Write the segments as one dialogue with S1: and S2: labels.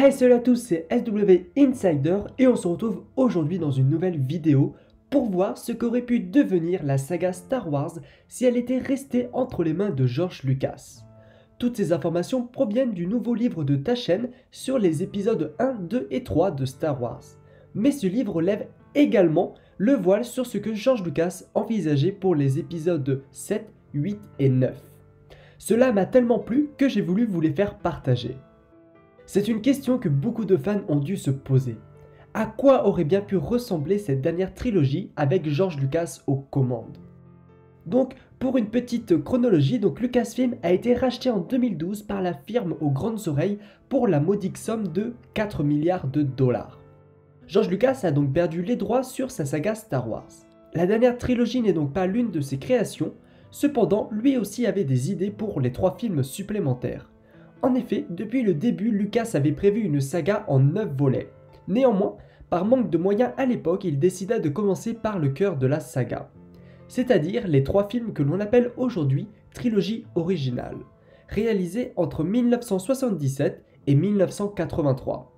S1: Hey salut à tous, c'est SW Insider et on se retrouve aujourd'hui dans une nouvelle vidéo pour voir ce qu'aurait pu devenir la saga Star Wars si elle était restée entre les mains de George Lucas. Toutes ces informations proviennent du nouveau livre de ta chaîne sur les épisodes 1, 2 et 3 de Star Wars. Mais ce livre lève également le voile sur ce que George Lucas envisageait pour les épisodes 7, 8 et 9. Cela m'a tellement plu que j'ai voulu vous les faire partager. C'est une question que beaucoup de fans ont dû se poser. À quoi aurait bien pu ressembler cette dernière trilogie avec George Lucas aux commandes? Donc, pour une petite chronologie, Lucasfilm a été racheté en 2012 par la firme aux grandes oreilles pour la modique somme de 4 milliards de dollars. George Lucas a donc perdu les droits sur sa saga Star Wars. La dernière trilogie n'est donc pas l'une de ses créations, cependant lui aussi avait des idées pour les 3 films supplémentaires. En effet, depuis le début, Lucas avait prévu une saga en 9 volets. Néanmoins, par manque de moyens à l'époque, il décida de commencer par le cœur de la saga, c'est-à-dire les 3 films que l'on appelle aujourd'hui trilogie originale, réalisés entre 1977 et 1983.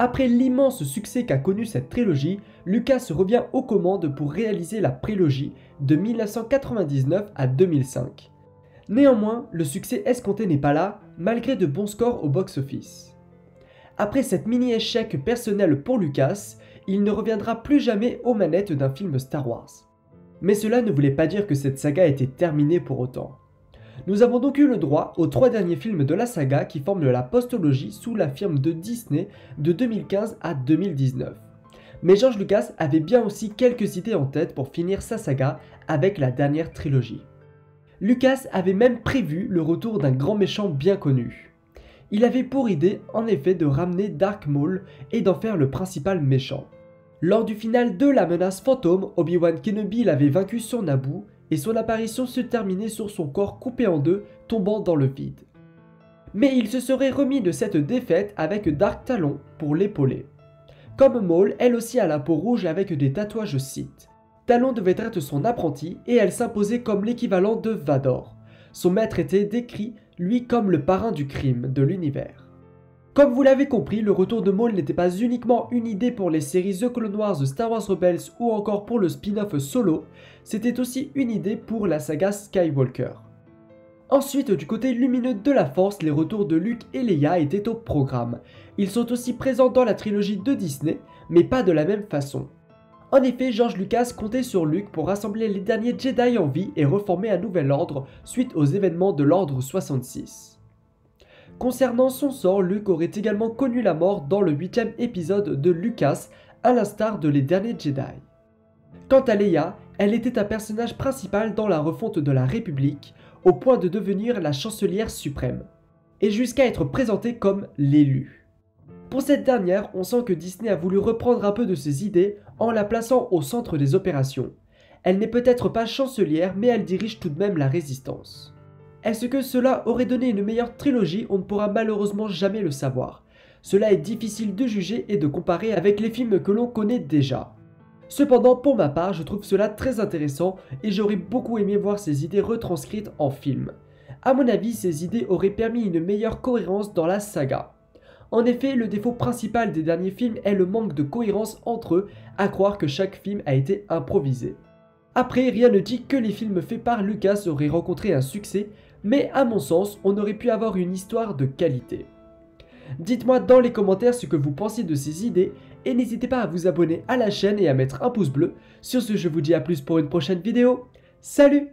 S1: Après l'immense succès qu'a connu cette trilogie, Lucas revient aux commandes pour réaliser la prélogie de 1999 à 2005. Néanmoins, le succès escompté n'est pas là, malgré de bons scores au box-office. Après cet mini-échec personnel pour Lucas, il ne reviendra plus jamais aux manettes d'un film Star Wars. Mais cela ne voulait pas dire que cette saga était terminée pour autant. Nous avons donc eu le droit aux 3 derniers films de la saga qui forment la postologie sous la firme de Disney de 2015 à 2019. Mais George Lucas avait bien aussi quelques idées en tête pour finir sa saga avec la dernière trilogie. Lucas avait même prévu le retour d'un grand méchant bien connu. Il avait pour idée en effet de ramener Darth Maul et d'en faire le principal méchant. Lors du final de La Menace Fantôme, Obi-Wan Kenobi l'avait vaincu sur Naboo et son apparition se terminait sur son corps coupé en deux, tombant dans le vide. Mais il se serait remis de cette défaite avec Dark Talon pour l'épauler. Comme Maul, elle aussi a la peau rouge avec des tatouages Sith. Talon devait être son apprenti et elle s'imposait comme l'équivalent de Vador. Son maître était décrit, lui, comme le parrain du crime de l'univers. Comme vous l'avez compris, le retour de Maul n'était pas uniquement une idée pour les séries The Clone Wars, Star Wars Rebels ou encore pour le spin-off Solo, c'était aussi une idée pour la saga Skywalker. Ensuite, du côté lumineux de la Force, les retours de Luke et Leia étaient au programme. Ils sont aussi présents dans la trilogie de Disney, mais pas de la même façon. En effet, George Lucas comptait sur Luke pour rassembler les derniers Jedi en vie et reformer un nouvel ordre suite aux événements de l'ordre 66. Concernant son sort, Luke aurait également connu la mort dans le 8e épisode de Lucas, à l'instar de Les Derniers Jedi. Quant à Leia, elle était un personnage principal dans la refonte de la République, au point de devenir la chancelière suprême, et jusqu'à être présentée comme l'élu. Pour cette dernière, on sent que Disney a voulu reprendre un peu de ses idées en la plaçant au centre des opérations. Elle n'est peut-être pas chancelière, mais elle dirige tout de même la résistance. Est-ce que cela aurait donné une meilleure trilogie? On ne pourra malheureusement jamais le savoir. Cela est difficile de juger et de comparer avec les films que l'on connaît déjà. Cependant, pour ma part, je trouve cela très intéressant et j'aurais beaucoup aimé voir ces idées retranscrites en film. A mon avis, ces idées auraient permis une meilleure cohérence dans la saga. En effet, le défaut principal des derniers films est le manque de cohérence entre eux, à croire que chaque film a été improvisé. Après, rien ne dit que les films faits par Lucas auraient rencontré un succès, mais à mon sens, on aurait pu avoir une histoire de qualité. Dites-moi dans les commentaires ce que vous pensez de ces idées, et n'hésitez pas à vous abonner à la chaîne et à mettre un pouce bleu. Sur ce, je vous dis à plus pour une prochaine vidéo. Salut!